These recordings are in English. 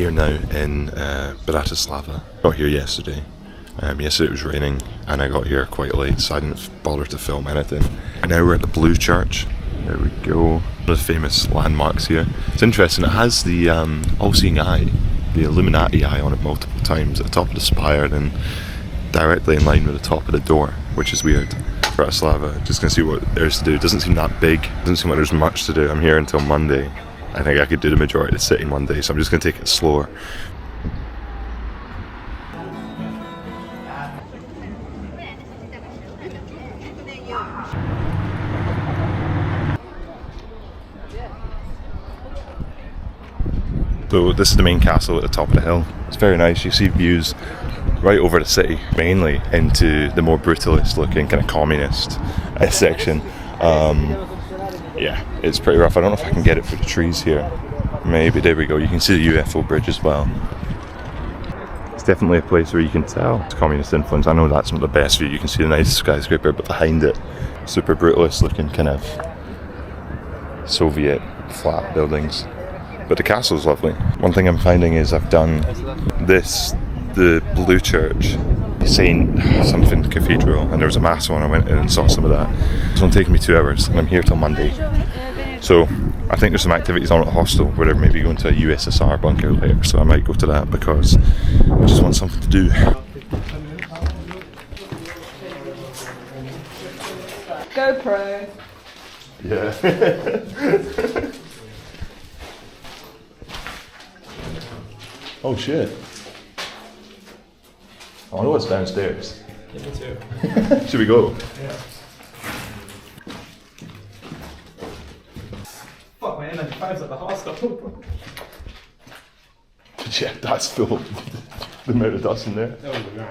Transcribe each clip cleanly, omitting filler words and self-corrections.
here now in Bratislava. Got here yesterday. Yesterday it was raining and I got here quite late, so I didn't bother to film anything. And now we're at the Blue Church. There we go. One of the famous landmarks here. It's interesting, it has the all-seeing eye, the Illuminati eye on it multiple times at the top of the spire and directly in line with the top of the door, which is weird. Bratislava, just gonna see what there's to do. It doesn't seem that big, doesn't seem like there's much to do. I'm here until Monday. I think I could do the majority of the city Monday, so I'm just gonna take it slower. So this is the main castle at the top of the hill. It's very nice. You see views right over the city, mainly into the more brutalist looking kind of communist section. Yeah, it's pretty rough. I don't know if I can get it through the trees here. Maybe, there we go. You can see the UFO bridge as well. It's definitely a place where you can tell it's communist influence. I know that's not the best view. You can see the nice skyscraper, but behind it, super brutalist looking kind of Soviet flat buildings. But the castle is lovely. One thing I'm finding is I've done this, the Blue Church, Saint something Cathedral, and there was a mass one. I went in and saw some of that. It's only taken me 2 hours and I'm here till Monday. So I think there's some activities on at the hostel where they're maybe going to a USSR bunker later, so I might go to that because I just want something to do. GoPro. Yeah. Oh shit. Oh, I know what's downstairs. Yeah, me too. Should we go? Yeah. Fuck, my N95's at the hostel. Yeah, that's full. The amount of dust in there. Oh, yeah.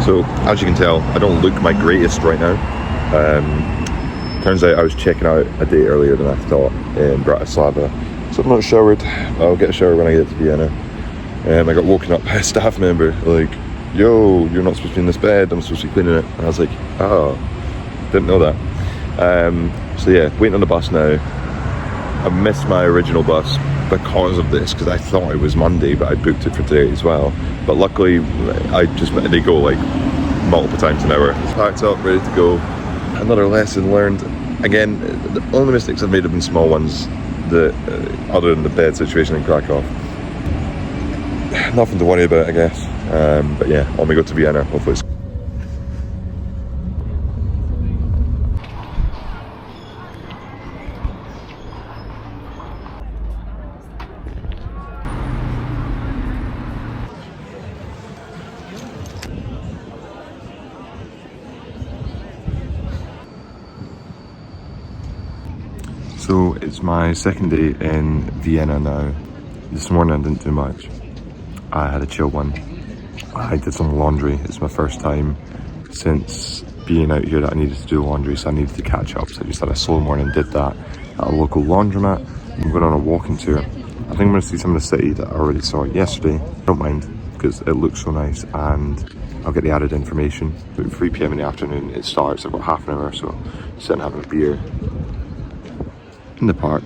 So, as you can tell, I don't look my greatest right now. Turns out I was checking out a day earlier than I thought in Bratislava. So I'm not showered. I'll get a shower when I get to Vienna. I got woken up by a staff member, like, yo, you're not supposed to be in this bed, I'm supposed to be cleaning it. And I was like, oh, didn't know that. So yeah, waiting on the bus now. I missed my original bus because of this, because I thought it was Monday, but I booked it for today as well. But luckily, they go like multiple times an hour. Packed up, ready to go. Another lesson learned. Again, the only mistakes I've made have been small ones, other than the bed situation in Krakow. Nothing to worry about, I guess. But yeah, on we go to Vienna, hopefully. So it's my second day in Vienna now. This morning I didn't do much. I had a chill one. I did some laundry. It's my first time since being out here that I needed to do laundry, so I needed to catch up. So I just had a slow morning, did that at a local laundromat. I'm going on a walking tour. I think I'm going to see some of the city that I already saw yesterday. I don't mind because it looks so nice, and I'll get the added information. At 3 PM in the afternoon it starts. I've got half an hour, so sitting having a beer in the park.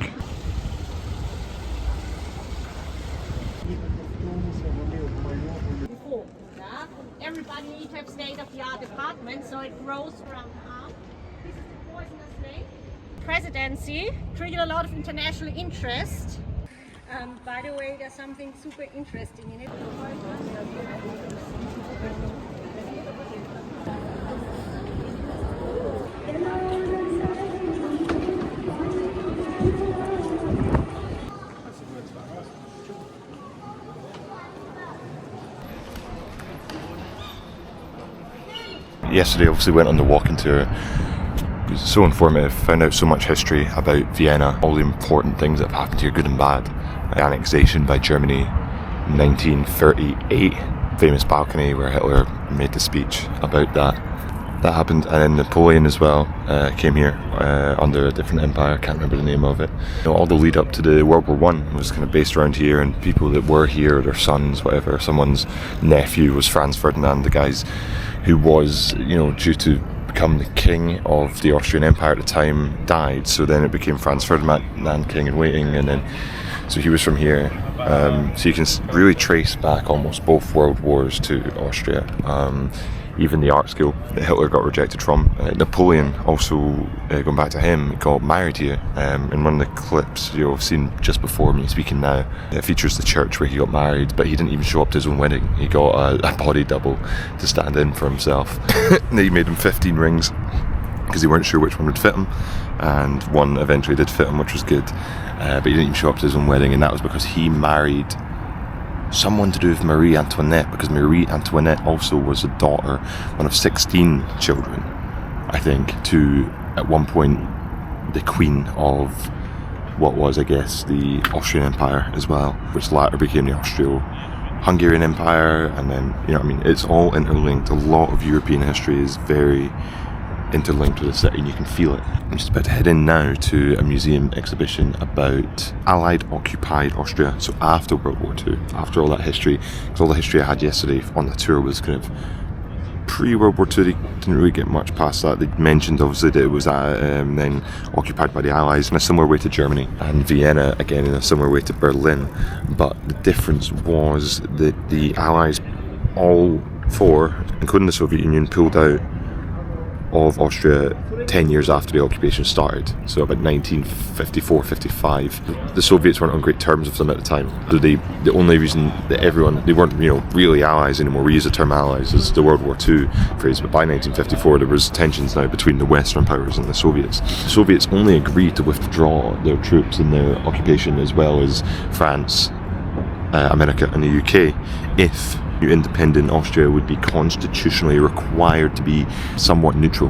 Everybody needs to have state-of-the-art apartment, so it grows around half. This is the poisonous snake. Presidency triggered a lot of international interest. By the way, there's something super interesting in it. yesterday obviously went on the walking tour. It was so informative, found out so much history about Vienna, all the important things that have happened here, good and bad. The annexation by Germany in 1938, famous balcony where Hitler made the speech about that. That happened, and then Napoleon as well came here under a different empire, I can't remember the name of it. You know, all the lead up to the World War One was kind of based around here, and people that were here, their sons, whatever, someone's nephew was Franz Ferdinand, the guys who was, you know, due to become the king of the Austrian Empire at the time, died, so then it became Franz Ferdinand, king in waiting, and then so he was from here. So you can really trace back almost both world wars to Austria. Even the art school that Hitler got rejected from. Napoleon also, going back to him, got married here. In one of the clips I've seen just before me speaking now, it features the church where he got married, but he didn't even show up to his own wedding. He got a body double to stand in for himself. They made him 15 rings because they weren't sure which one would fit him, and one eventually did fit him, which was good. But he didn't even show up to his own wedding, and that was because he married someone to do with Marie Antoinette, because Marie Antoinette also was a daughter, one of 16 children, I think, to, at one point, the queen of what was, I guess, the Austrian Empire as well, which later became the Austro-Hungarian Empire, and then, you know what I mean, it's all interlinked. A lot of European history is very interlinked with the city, and you can feel it. I'm just about to head in now to a museum exhibition about Allied occupied Austria, so after World War II, after all that history, because all the history I had yesterday on the tour was kind of pre-World War II. They didn't really get much past that. They mentioned obviously that it was then occupied by the Allies in a similar way to Germany, and Vienna again in a similar way to Berlin, but the difference was that the Allies, all four, including the Soviet Union, pulled out of Austria 10 years after the occupation started, so about 1954-55. The Soviets weren't on great terms with them at the time. So the only reason that they weren't, you know, really allies anymore. We use the term allies as the World War II phrase, but by 1954 there was tensions now between the Western powers and the Soviets. The Soviets only agreed to withdraw their troops in their occupation, as well as France, America and the UK, if independent Austria would be constitutionally required to be somewhat neutral.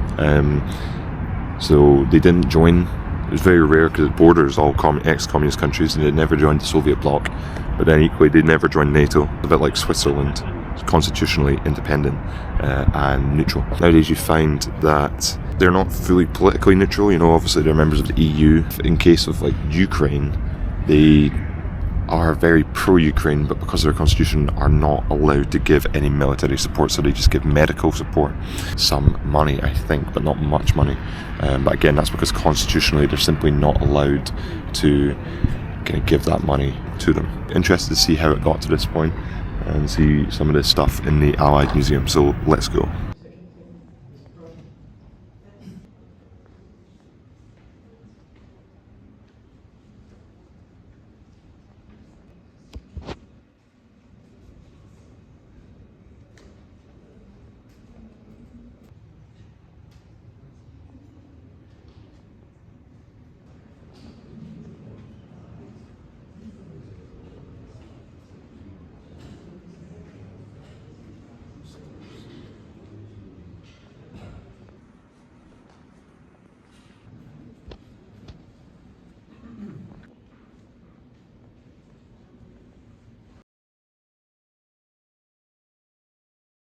So they didn't join. It was very rare because it borders all ex-communist countries, and they never joined the Soviet bloc. But then equally, they never joined NATO. A bit like Switzerland, constitutionally independent and neutral. Nowadays, you find that they're not fully politically neutral. You know, obviously they're members of the EU. In case of like Ukraine, they are very pro-Ukraine, but because of their constitution are not allowed to give any military support, so they just give medical support, some money I think, but not much money. But again, that's because constitutionally they're simply not allowed to kind of give that money to them. Interested to see how it got to this point and see some of this stuff in the Allied Museum, so let's go.